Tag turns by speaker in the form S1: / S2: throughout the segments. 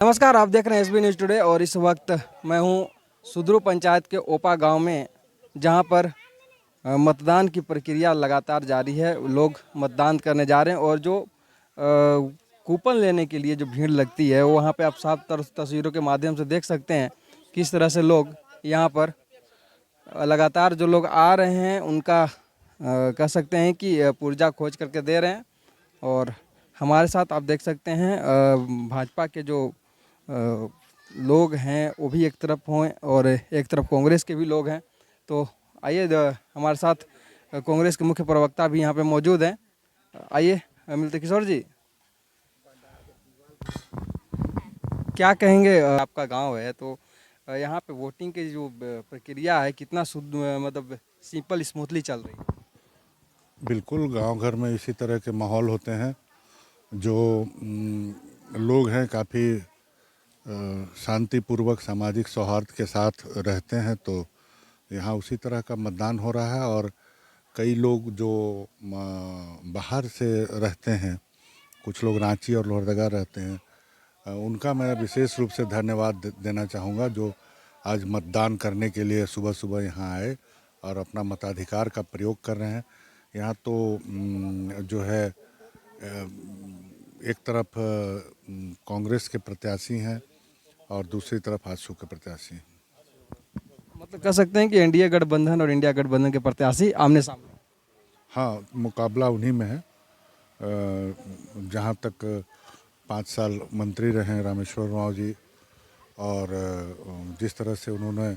S1: नमस्कार, आप देख रहे हैं एसबी न्यूज़ टुडे और इस वक्त मैं हूं सुदरू पंचायत के ओपा गांव में, जहां पर मतदान की प्रक्रिया लगातार जारी है। लोग मतदान करने जा रहे हैं और जो कूपन लेने के लिए जो भीड़ लगती है वो वहां पे आप साफ तस्वीरों के माध्यम से देख सकते हैं किस तरह से लोग यहां पर लगातार जो लोग आ रहे हैं उनका कह सकते हैं कि पुर्जा खोज करके दे रहे हैं। और हमारे साथ आप देख सकते हैं भाजपा के जो लोग हैं वो भी एक तरफ हों और एक तरफ कांग्रेस के भी लोग हैं। तो आइए हमारे साथ कांग्रेस के मुख्य प्रवक्ता भी यहाँ पे मौजूद हैं। आइए मिलते किशोर जी, क्या कहेंगे? आपका गांव है तो यहाँ पे वोटिंग की जो प्रक्रिया है कितना शुद्ध मतलब सिंपल स्मूथली चल रही है?
S2: बिल्कुल, गांव घर में इसी तरह के माहौल होते हैं। जो लोग हैं काफ़ी शांतिपूर्वक सामाजिक सौहार्द के साथ रहते हैं, तो यहाँ उसी तरह का मतदान हो रहा है। और कई लोग जो बाहर से रहते हैं, कुछ लोग रांची और लोहरदगा रहते हैं, उनका मैं विशेष रूप से धन्यवाद देना चाहूँगा, जो आज मतदान करने के लिए सुबह सुबह यहाँ आए और अपना मताधिकार का प्रयोग कर रहे हैं। यहाँ तो जो है एक तरफ कांग्रेस के प्रत्याशी हैं और दूसरी तरफ आजसू के प्रत्याशी हैं।
S1: मतलब कह सकते हैं कि एनडीए गठबंधन और इंडिया गठबंधन के प्रत्याशी आमने सामने।
S2: हाँ, मुकाबला उन्हीं में है। जहाँ तक 5 साल मंत्री रहे हैं रामेश्वर राव जी, और जिस तरह से उन्होंने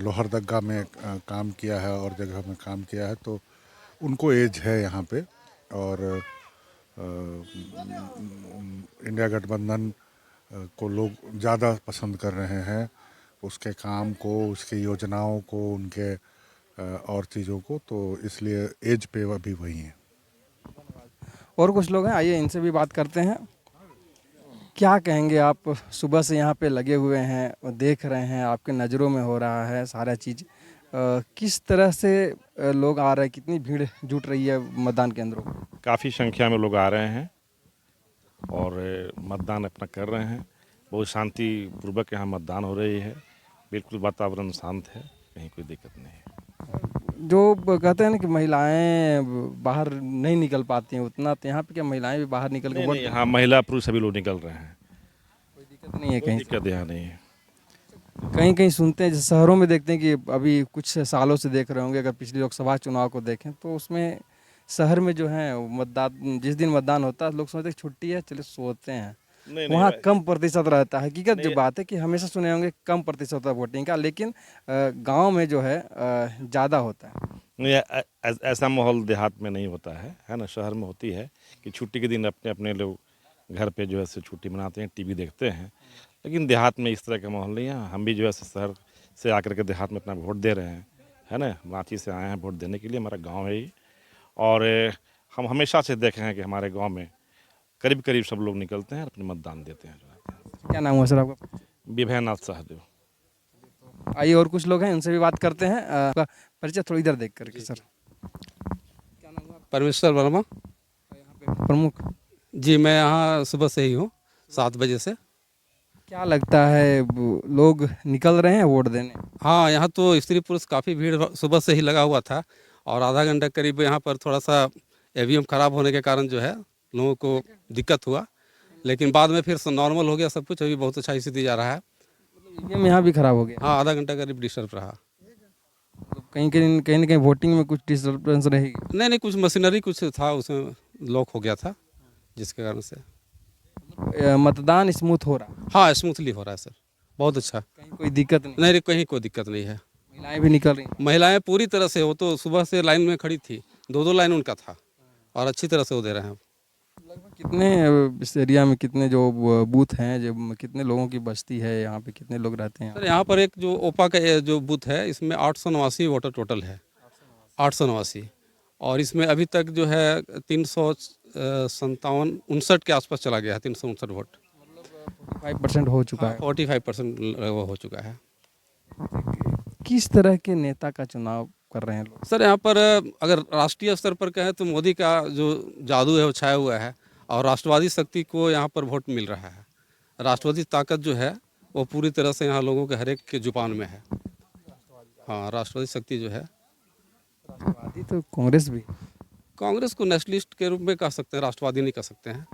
S2: लोहरदगा में काम किया है और जगह में काम किया है, तो उनको एज है यहाँ पे। और इंडिया गठबंधन को लोग ज़्यादा पसंद कर रहे हैं, उसके काम को, उसकी योजनाओं को, उनके और चीज़ों को, तो इसलिए एज पे अभी वही हैं।
S1: और कुछ लोग हैं, आइए इनसे भी बात करते हैं। क्या कहेंगे आप? सुबह से यहाँ पे लगे हुए हैं और देख रहे हैं, आपके नज़रों में हो रहा है सारा चीज़। किस तरह से लोग आ रहे हैं, कितनी भीड़ जुट रही है मतदान केंद्रों पर?
S3: काफ़ी संख्या में लोग आ रहे हैं और मतदान अपना कर रहे हैं। बहुत शांतिपूर्वक यहाँ मतदान हो रही है। बिल्कुल वातावरण शांत है, कहीं कोई दिक्कत नहीं है।
S1: जो कहते हैं ना कि महिलाएं बाहर नहीं निकल पाती हैं उतना, तो यहाँ पे क्या महिलाएं भी बाहर निकल के वोट?
S3: यहाँ महिला पुरुष सभी लोग निकल रहे हैं।
S1: कोई दिक्कत नहीं है
S3: कोई
S1: कहीं?
S3: दिक्कत यहाँ नहीं है।
S1: कहीं कहीं सुनते हैं, जैसे शहरों में देखते हैं कि अभी कुछ सालों से देख रहे होंगे, अगर पिछले लोकसभा चुनाव को देखें तो उसमें शहर में जो है मतदान, जिस दिन मतदान होता है लोग सोचते हैं छुट्टी है चलो सोते हैं। वहाँ कम प्रतिशत रहता है। हकीकत जो बात है कि हमेशा सुने होंगे कम प्रतिशत होता है वोटिंग का, लेकिन गांव में जो है ज़्यादा होता है।
S3: नहीं, ऐसा माहौल देहात में नहीं होता है ना। शहर में होती है कि छुट्टी के दिन अपने अपने लोग घर पे जो है से छुट्टी मनाते हैं, टीवी देखते हैं। लेकिन देहात में इस तरह का माहौल नहीं है। हम भी जो है शहर से आकर के देहात में अपना वोट दे रहे हैं, है ना। रांची से आए हैं वोट देने के लिए, हमारा गाँव है ये। और हम हमेशा से देखे हैं कि हमारे गाँव में करीब करीब सब लोग निकलते हैं और अपने मतदान देते हैं।
S1: क्या नाम हुआ सर आपका?
S3: विभयनाथ सहदेव।
S1: आइए और कुछ लोग हैं, उनसे भी बात करते हैं। आपका परिचय थोड़ी इधर देख करके सर। क्या नाम हुआ?
S4: परमेश्वर वर्मा।
S1: यहाँ पे प्रमुख
S4: जी, मैं यहाँ सुबह से ही हूँ, 7 बजे से।
S1: क्या लगता है लोग निकल रहे हैं वोट देने?
S4: हाँ, यहाँ तो स्त्री पुरुष काफ़ी भीड़ सुबह से ही लगा हुआ था, और आधा घंटा करीब यहाँ पर थोड़ा सा ईवीएम खराब होने के कारण जो है लोगों को दिक्कत हुआ, लेकिन बाद में फिर नॉर्मल हो गया सब कुछ। अभी बहुत अच्छा स्थिति जा रहा है।
S1: ईवीएम यहाँ भी खराब हो गया?
S4: हाँ, आधा घंटा करीब डिस्टर्ब रहा।
S1: मतलब कहीं ना कहीं वोटिंग में कुछ डिस्टर्बेंस रहेगी?
S4: नहीं, कुछ मशीनरी कुछ था, उसमें लॉक हो गया था, जिसके कारण से।
S1: मतदान स्मूथ हो रहा है?
S4: हाँ, स्मूथली हो रहा है सर, बहुत अच्छा।
S1: कहीं कोई दिक्कत नहीं?
S4: नहीं, कहीं कोई दिक्कत नहीं है।
S1: महिलाएं भी निकल रही हैं?
S4: महिलाएं पूरी तरह से, वो तो सुबह से लाइन में खड़ी थी, 2-2 लाइन उनका था, और अच्छी तरह से वो दे रहे हैं।
S1: लगभग कितने इस एरिया में कितने जो बूथ हैं, जो कितने लोगों की बस्ती है, यहाँ पे कितने लोग रहते हैं?
S4: सर, यहाँ पर एक जो ओपा का जो बूथ है, इसमें 889 वोटर टोटल है, 889। और इसमें अभी तक जो है 357-59 के आसपास चला गया है, 359 वोट।
S1: 45% हो चुका है।
S4: 45% वो हो चुका है।
S1: किस तरह के नेता का चुनाव कर रहे हैं लोग?
S4: सर, यहाँ पर अगर राष्ट्रीय स्तर पर कहें तो मोदी का जो जादू है वो छाया हुआ है, और राष्ट्रवादी शक्ति को यहाँ पर वोट मिल रहा है। राष्ट्रवादी ताकत जो है वो पूरी तरह से यहाँ लोगों के हर एक के जुबान में है। हाँ, राष्ट्रवादी शक्ति जो है।
S1: राष्ट्रवादी तो कांग्रेस भी।
S4: कांग्रेस को नेशनलिस्ट के रूप में कह सकते हैं, राष्ट्रवादी नहीं कह सकते हैं।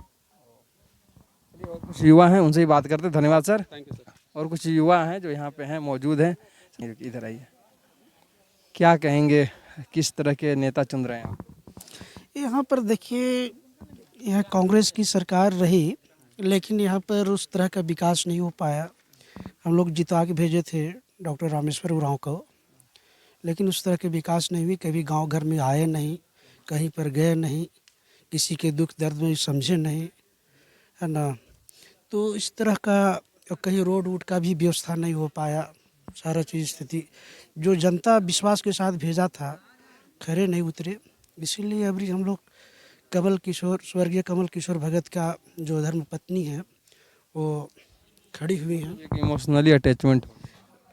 S1: और कुछ युवा हैं, उनसे ही बात करते हैं। धन्यवाद सर।
S4: Thank you sir.
S1: और कुछ युवा हैं जो यहाँ पे हैं, मौजूद हैं। इधर आइए, क्या कहेंगे, किस तरह के नेता चुन रहे हैं आप?
S5: यहाँ पर देखिए, यह कांग्रेस की सरकार रही, लेकिन यहाँ पर उस तरह का विकास नहीं हो पाया। हम लोग जिता के भेजे थे डॉक्टर रामेश्वर उरांव को, लेकिन उस तरह के विकास नहीं हुई। कभी गांव घर में आए नहीं, कहीं पर गए नहीं, किसी के दुख दर्द में समझे नहीं, है ना। तो इस तरह का, और कहीं रोड वोड का भी व्यवस्था नहीं हो पाया। सारा चीज़ स्थिति जो जनता विश्वास के साथ भेजा था, खरे नहीं उतरे। इसीलिए अभी हम लोग कमल किशोर, स्वर्गीय कमल किशोर भगत का जो धर्म पत्नी है वो खड़ी हुई हैं।
S1: Emotionally attachment.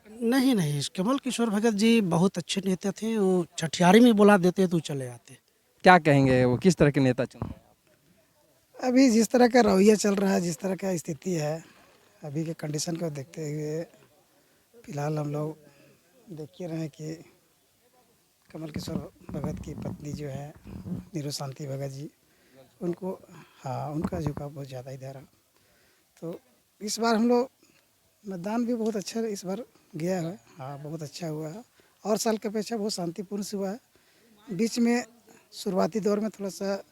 S5: नहीं नहीं, कमल किशोर भगत जी बहुत अच्छे नेता थे। वो छठियारी में बुला देते तो चले आते।
S1: क्या कहेंगे, वो किस तरह के नेता चुन रहे हैं?
S6: अभी जिस तरह का रवैया चल रहा है, जिस तरह का स्थिति है, अभी के कंडीशन को देखते हुए फिलहाल हम लोग देख ही रहे हैं कि कमल किशोर भगत की पत्नी जो है नीरू शांति भगत जी, उनको, हाँ, उनका झुकाव बहुत ज़्यादा इधर है। तो इस बार हम लोग मतदान भी बहुत अच्छा इस बार गया है। हाँ, बहुत अच्छा हुआ है और साल की अपेक्षा बहुत शांतिपूर्ण से हुआ है। बीच में शुरुआती दौर में थोड़ा सा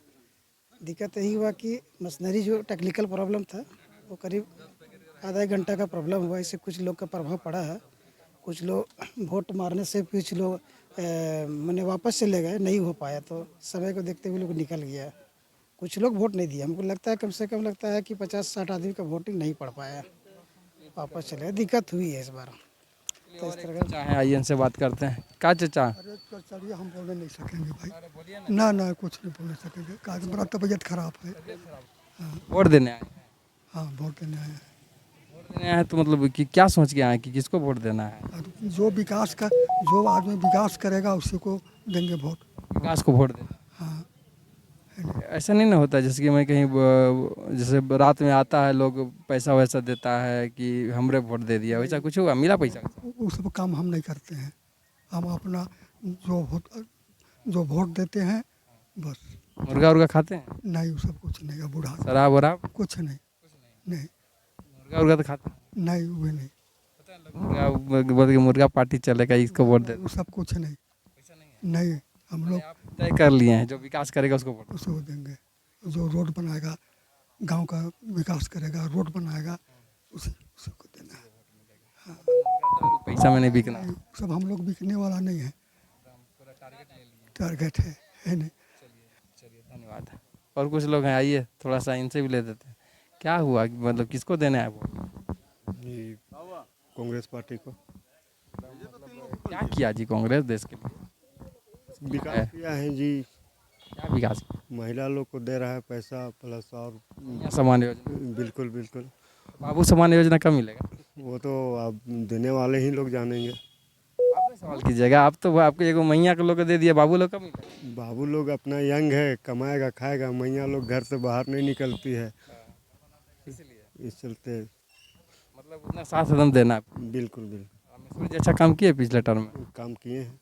S6: दिक्कत यही हुआ कि मशीनरी जो टेक्निकल प्रॉब्लम था वो करीब आधा एक घंटा का प्रॉब्लम हुआ। इससे कुछ लोग का प्रभाव पड़ा है। कुछ लोग वोट मारने से कुछ लोग मैंने वापस चले गए, नहीं हो पाया। तो समय को देखते हुए लोग निकल गया। कुछ लोग वोट नहीं दिया। हमको लगता है, कम से कम लगता है कि 50-60 आदमी का वोटिंग नहीं पड़ पाया, वापस चले गए। दिक्कत हुई है इस बार। तो इस तरह का
S1: चाहे आइए, इनसे बात करते हैं। क्या चचा?
S7: अरे चलिए, हम बोलने नहीं सकेंगे भाई। ना ना, कुछ नहीं बोलने सकेंगे। काज मेरा तबीयत खराब है।
S1: वोट देने आए हैं?
S7: हाँ, वोट देने आए हैं।
S1: वोट देने आए हैं तो मतलब कि क्या सोच के आए हैं कि किसको वोट देना है?
S7: और जो आदमी विकास करेगा उसी को देंगे वोट।
S1: विकास को वोट देना।
S7: हाँ,
S1: ऐसा नहीं ना होता जैसे कि मैं कहीं जैसे रात में आता है, लोग पैसा वैसा देता है कि हमरे वोट दे दिया, वैसा कुछ हुआ? मिला पैसा?
S7: वो सब काम हम नहीं करते हैं। हम अपना जो वोट देते हैं बस।
S1: मुर्गा उर्गा खाते हैं?
S7: नहीं, वो सब कुछ नहीं। बूढ़ा
S1: शराब वराब?
S7: कुछ नहीं। नहीं
S1: मुर्गा उर्गा तो खाते हैं?
S7: नहीं, वो नहीं।
S1: मुर्गा बोल के मुर्गा पार्टी चलेगा, इसको वोट दे।
S7: वो सब कुछ नहीं। नहीं, हम लोग
S1: आप तय कर लिए हैं, जो विकास करेगा उसको वोट।
S7: उसको देंगे। जो रोड बनाएगा, गांव का विकास करेगा, रोड बनाएगा, उसी को देना है।
S1: पैसा में नहीं बिकना।
S7: नहीं, सब हम लोग बिकने वाला नहीं है। टारगेट है नहीं।
S1: धन्यवाद। और कुछ लोग हैं, आइए थोड़ा सा इनसे भी ले देते हैं। क्या हुआ, मतलब किसको देना है वोट?
S8: जी, कांग्रेस पार्टी को।
S1: क्या किया जी कांग्रेस देश के लिए?
S8: विकास किया है जी।
S1: क्या विकास?
S8: महिला लोग को दे रहा है पैसा प्लस और
S1: या समान योजना?
S8: बिल्कुल बिल्कुल।
S1: बाबू समान योजना कब मिलेगा?
S8: वो तो आप देने वाले ही लोग जानेंगे।
S1: आप नहीं सवाल कीजिएगा, आप तो आपको एगो मैया के लोग को दे दिया, बाबू लोग कब मिलेगा?
S8: बाबू लोग अपना यंग है, कमाएगा खाएगा। मैया लोग घर से बाहर नहीं निकलती है, इस चलते
S1: मतलब उतना साथ एकदम देना है।
S8: बिल्कुल बिल्कुल
S1: रामेश्वर जी अच्छा काम किए पिछले टर्म में?
S8: काम किए हैं।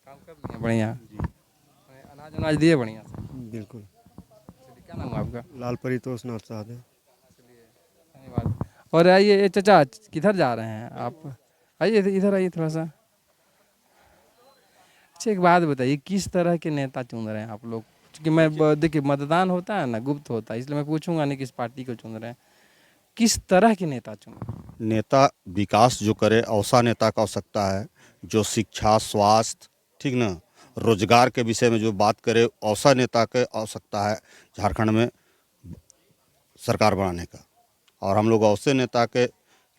S1: काम कर दिए बढ़िया, अनाज अनाज दिए बढ़िया से।
S8: बिल्कुल।
S1: चलिए, क्या नाम है आपका?
S8: लाल परितोष नाथ साहब है।
S1: धन्यवाद। और आइए, ये चचा किधर जा रहे हैं आप? आइए इधर आइए थोड़ा सा। अच्छा, एक बात बताइए, किस तरह के नेता चुन रहे हैं आप लोग? क्योंकि मैं देखिए, मतदान होता है ना, गुप्त होता है, इसलिए मैं पूछूंगा नहीं किस पार्टी को चुन रहे हैं। किस तरह के नेता चुन रहे हैं?
S9: नेता विकास जो करे, ऐसा नेता का आवश्यकता है जो शिक्षा, स्वास्थ्य, ठीक ना, रोजगार के विषय में जो बात करे, ऐसा नेता के आवश्यकता है झारखंड में सरकार बनाने का। और हम लोग ऐसे नेता के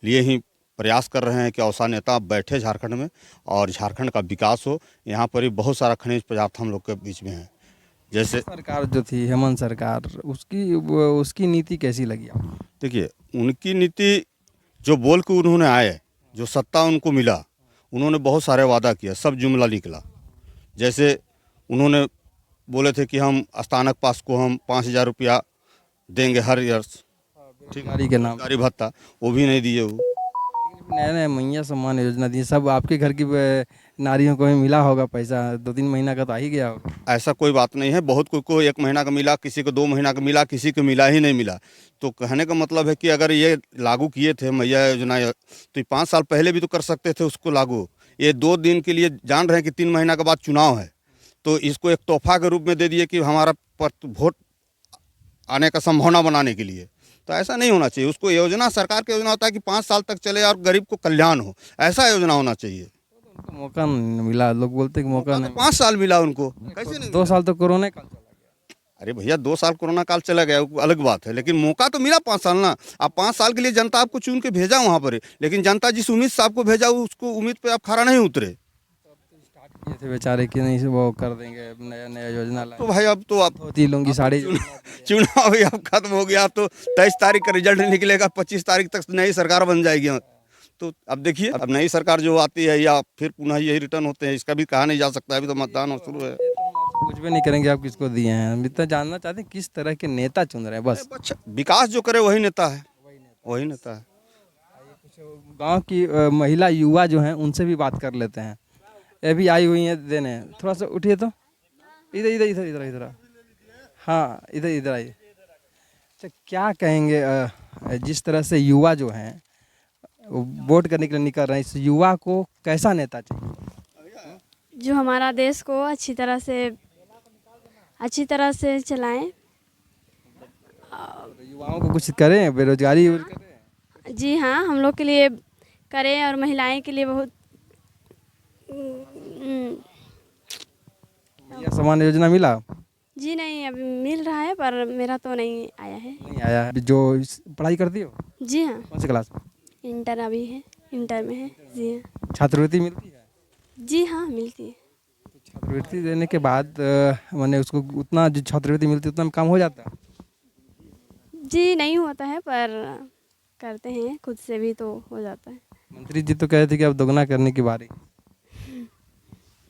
S9: लिए ही प्रयास कर रहे हैं कि ऐसा नेता बैठे झारखंड में और झारखंड का विकास हो। यहाँ पर ही बहुत सारा खनिज पदार्थ हम लोग के बीच में है। जैसे
S1: सरकार जो थी हेमंत सरकार, उसकी नीति कैसी लगी आपको?
S9: देखिए, उनकी नीति जो बोल के उन्होंने आए, जो सत्ता उनको मिला, उन्होंने बहुत सारे वादा किया, सब जुमला निकला। जैसे उन्होंने बोले थे कि हम स्नातक पास को हम 5,000 रुपया देंगे हर ईयर, ठीक
S1: गाड़ी के नाम
S9: गाड़ी भत्ता वो भी नहीं दिए वो।
S1: नया नया मैया सम्मान योजना दी सब आपके घर की नारियों को ही मिला होगा पैसा 2-3 महीना का तो आ ही गया होगा।
S9: ऐसा कोई बात नहीं है, बहुत को 1 महीना का मिला, किसी को 2 महीना का मिला, किसी को मिला ही नहीं मिला। तो कहने का मतलब है कि अगर ये लागू किए थे मैया योजना तो 5 साल पहले भी तो कर सकते थे उसको लागू। ये 2 दिन के लिए जान रहे हैं कि 3 महीना के बाद चुनाव है, तो इसको एक तोहफा के रूप में दे दिए कि हमारा वोट आने का संभावना बनाने के लिए। तो ऐसा नहीं होना चाहिए। उसको योजना, सरकार की योजना होता है कि 5 साल तक चले और गरीब को कल्याण हो, ऐसा योजना होना चाहिए।
S1: उनको मौका नहीं मिला, लोग बोलते हैं कि मौका नहीं
S9: 5 साल मिला उनको, कैसे नहीं?
S1: 2 साल तो कोरोना काल चला गया।
S9: अरे भैया 2 साल कोरोना काल चला गया, वो अलग बात है, लेकिन मौका तो मिला 5 साल ना। आप 5 साल के लिए जनता आपको चुन के भेजा वहाँ पर, लेकिन जनता जिस उम्मीद से आपको भेजा उसको उम्मीद पे आप खरा नहीं उतरे।
S1: ये थे बेचारे कि नहीं वो कर देंगे नया नया योजना लाए
S9: तो भाई अब तो आप
S1: धोती लुंगी साड़ी
S9: चुनाव भी अब खत्म हो गया, तो 23 तारीख का रिजल्ट निकलेगा, 25 तारीख तक नई सरकार बन जाएगी। तो अब देखिए, अब नई सरकार जो आती है या फिर पुनः यही रिटर्न होते हैं, इसका भी कहा नहीं जा सकता। अभी तो मतदान शुरू है।
S1: कुछ भी नहीं करेंगे आप किसको दिए हैं, हम इतना जानना चाहते हैं किस तरह के नेता चुन रहे हैं बस।
S9: अच्छा, विकास जो करे वही नेता है, वही नेता है।
S1: गांव की महिला युवा जो हैं उनसे भी बात कर लेते हैं। ये भी आई हुई हैं देने, थोड़ा सा उठिए तो, इधर इधर इधर इधर इधर, हाँ इधर इधर आइए। अच्छा क्या कहेंगे जिस तरह से युवा जो हैं वोट करने के लिए निकल रहे हैं, इस युवा को कैसा नेता चाहिए
S10: जो हमारा देश को अच्छी तरह से चलाएं।
S1: युवाओं को कुछ करें, बेरोजगारी दूर करें।
S10: जी हाँ, हम लोग के लिए करें और महिलाएं के लिए बहुत
S1: यह समान योजना मिला
S10: जी नहीं अभी मिल रहा है, पर मेरा तो नहीं आया है।
S1: नहीं आया है। जो पढ़ाई करती हो
S10: जी हाँ,
S1: कौन सी क्लास में?
S10: इंटर अभी है, इंटर में है। जी हाँ,
S1: छात्रवृत्ति मिलती है?
S10: जी हाँ मिलती है।
S1: छात्रवृत्ति देने के बाद मैंने उसको उतना जो छात्रवृत्ति मिलती है उतना में काम हो जाता है?
S10: जी नहीं होता है, पर करते हैं खुद से भी तो हो जाता है।
S1: मंत्री जी तो कहे थे कि अब दोगुना करने की बारी।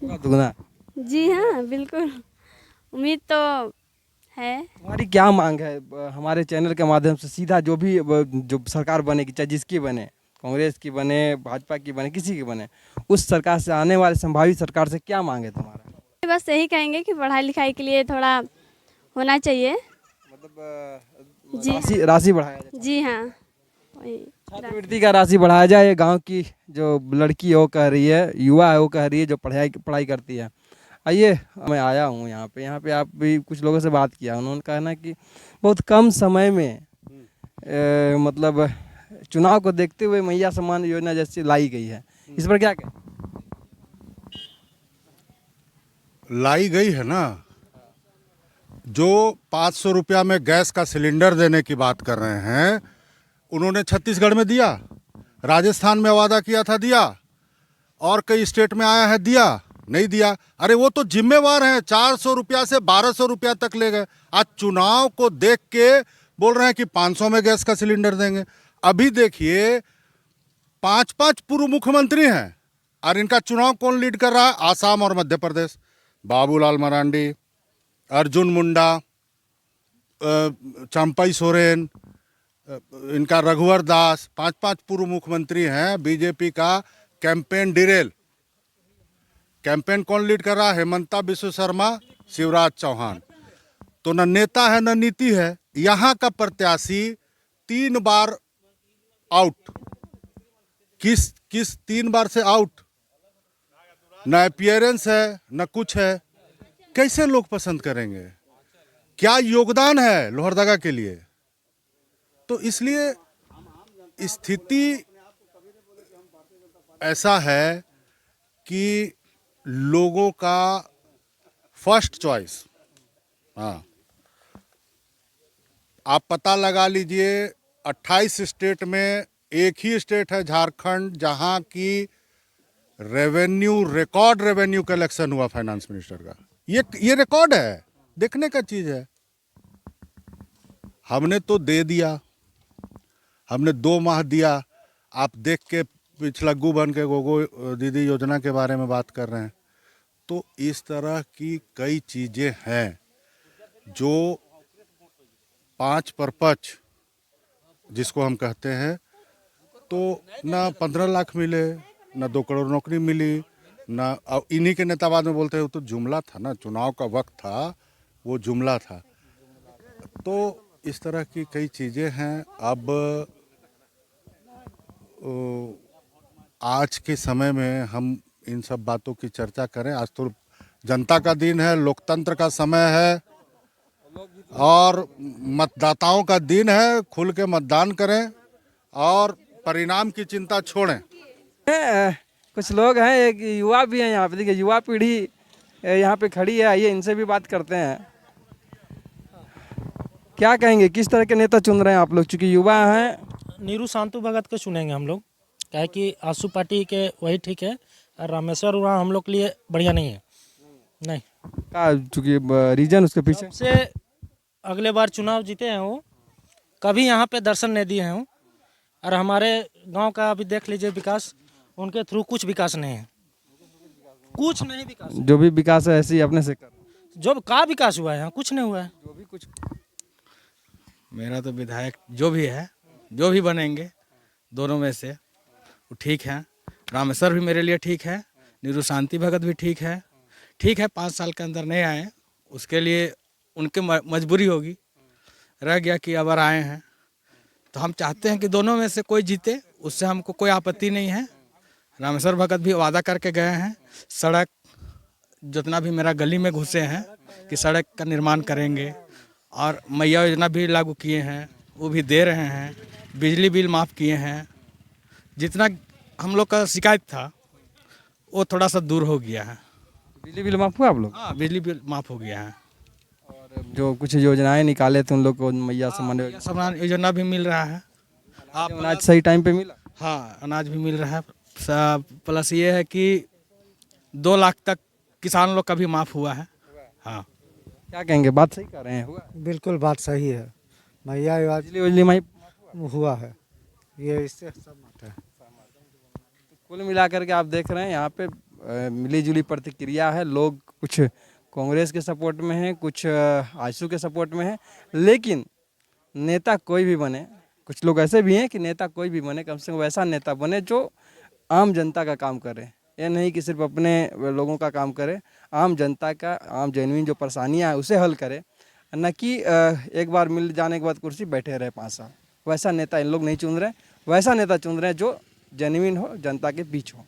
S1: दोगुना?
S10: जी हाँ बिल्कुल, उम्मीद तो है।
S1: तुम्हारी क्या मांग है हमारे चैनल के माध्यम से सीधा, जो भी जो सरकार बनेगी, चाहे जिसकी बने, कांग्रेस की बने, भाजपा की बने, किसी की बने, उस सरकार से, आने वाले संभावित सरकार से क्या मांग है तुम्हारा?
S10: बस यही कहेंगे कि पढ़ाई लिखाई के लिए थोड़ा होना चाहिए,
S1: मतलब
S10: जी
S1: राशि बढ़ाया जाए।
S10: जी हाँ वही
S1: छात्रवृत्ति का राशि बढ़ाया जाए। गांव की जो लड़की है वो कह रही है, युवा है वो कह रही है, जो पढ़ाई करती है। आइए, मैं आया हूँ यहाँ पे आप भी कुछ लोगों से बात किया, उन्होंने कहा ना कि बहुत कम समय में मतलब चुनाव को देखते हुए मैया सम्मान योजना जैसी लाई गई है, इस पर क्या कहें?
S2: लाई गई है ना। जो 500 रुपया में गैस का सिलेंडर देने की बात कर रहे हैं, उन्होंने छत्तीसगढ़ में दिया, राजस्थान में वादा किया था दिया, और कई स्टेट में आया है दिया, नहीं दिया। अरे वो तो जिम्मेवार हैं, 400 रुपया से 1200 रुपया तक ले गए। आज चुनाव को देख के बोल रहे हैं कि 500 में गैस का सिलेंडर देंगे। अभी देखिए 5-5 पूर्व मुख्यमंत्री हैं, और इनका चुनाव कौन लीड कर रहा है? आसाम और मध्य प्रदेश। बाबूलाल मरांडी, अर्जुन मुंडा, चंपई सोरेन, इनका रघुवर दास, 5-5 पूर्व मुख्यमंत्री हैं। बीजेपी का कैंपेन डिरेल। कैंपेन कौन लीड कर रहा है? हेमंता बिश्व शर्मा, शिवराज चौहान। तो न नेता है न नीति है। यहाँ का प्रत्याशी 3 बार आउट। किस 3 बार से आउट? न अपीयरेंस है न कुछ है। कैसे लोग पसंद करेंगे? क्या योगदान है लोहरदगा के लिए? तो इसलिए स्थिति ऐसा है कि लोगों का फर्स्ट चॉइस, हाँ, आप पता लगा लीजिए 28 स्टेट में एक ही स्टेट है झारखंड, जहां की रिकॉर्ड रेवेन्यू कलेक्शन हुआ फाइनेंस मिनिस्टर का। ये रिकॉर्ड है, देखने का चीज है। हमने तो दे दिया, हमने 2 माह दिया। आप देख के पिछलग्गू बन के गोगो दीदी योजना के बारे में बात कर रहे हैं। तो इस तरह की कई चीजें हैं जो 5 परपच जिसको हम कहते हैं, तो ना 15 लाख मिले, ना 2 करोड़ नौकरी मिली, ना अब इन्हीं के नेता बाद में बोलते हैं वो तो जुमला था ना, चुनाव का वक्त था, वो जुमला था। तो इस तरह की कई चीज़ें हैं। अब आज के समय में हम इन सब बातों की चर्चा करें। आज तो जनता का दिन है, लोकतंत्र का समय है और मतदाताओं का दिन है। खुल के मतदान करें और परिणाम की चिंता छोड़ें।
S1: कुछ लोग हैं, एक युवा भी हैं यहाँ पे, देखिए युवा पीढ़ी यहाँ पे खड़ी है, आइए इनसे भी बात करते हैं। क्या कहेंगे, किस तरह के नेता चुन रहे हैं आप लोग, चूंकि युवा हैं?
S11: नीरू शांतु भगत को चुनेंगे हम लोग, क्या है कि आसू पार्टी के वही ठीक है, और रामेश्वर उरांव हम लोग के लिए बढ़िया नहीं है। नहीं
S1: का चूंकि रीजन उसके पीछे
S11: से अगले बार चुनाव जीते हैं वो, कभी यहाँ पे दर्शन नहीं दिए हैं वो, और हमारे गांव का अभी देख लीजिए विकास, उनके थ्रू कुछ विकास नहीं है, कुछ नहीं विकास।
S1: जो भी विकास है ऐसे ही अपने से कर,
S11: जो का विकास हुआ है यहाँ कुछ नहीं हुआ है।
S1: जो भी कुछ
S12: मेरा तो विधायक जो भी है, जो भी बनेंगे दोनों में से वो ठीक है। रामेश्वर भी मेरे लिए ठीक है, नीरू शांति भगत भी ठीक है। ठीक है 5 साल के अंदर नहीं आए, उसके लिए उनकी मजबूरी होगी, रह गया कि अबर आए हैं, तो हम चाहते हैं कि दोनों में से कोई जीते, उससे हमको कोई आपत्ति नहीं है। रामेश्वर भगत भी वादा करके गए हैं, सड़क जितना भी मेरा गली में घुसे हैं कि सड़क का निर्माण करेंगे, और मैया योजना भी लागू किए हैं, वो भी दे रहे हैं। बिजली बिल माफ़ किए हैं, जितना हम लोग का शिकायत था वो थोड़ा सा दूर हो गया है।
S1: बिजली बिल माफ हुआ आप लोग?
S12: हाँ, बिजली बिल माफ़ हो गया है।
S1: और जो कुछ योजनाएं निकाले थे उन लोग को, मैया सम्मान
S12: सम्मान योजना भी मिल रहा है। आप
S1: अनाज सही टाइम पे मिला?
S12: हाँ, अनाज भी मिल रहा है। प्लस ये है कि 2 लाख तक किसान लोग का भी माफ़ हुआ है। हाँ,
S1: क्या कहेंगे, बात सही कर रहे हैं? हुआ
S6: बिल्कुल बात सही है, मैया
S1: बिजली उजली माही
S6: हुआ है, ये इससे सब मत है।
S1: कुल मिलाकर के आप देख रहे हैं यहाँ पे मिली जुली प्रतिक्रिया है। लोग कुछ कांग्रेस के सपोर्ट में हैं, कुछ आजसू के सपोर्ट में हैं, लेकिन नेता कोई भी बने, कुछ लोग ऐसे भी हैं कि नेता कोई भी बने, कम से कम वैसा नेता बने जो आम जनता का काम करे। ये नहीं कि सिर्फ अपने लोगों का काम करे, आम जनता का, आम जेन्युइन जो परेशानियाँ हैं उसे हल करे, न कि एक बार मिल जाने के बाद कुर्सी बैठे रहे 5 साल। वैसा नेता इन लोग नहीं चुन रहे, वैसा नेता चुन रहे हैं जो जेन्युइन हो, जनता के बीच हो।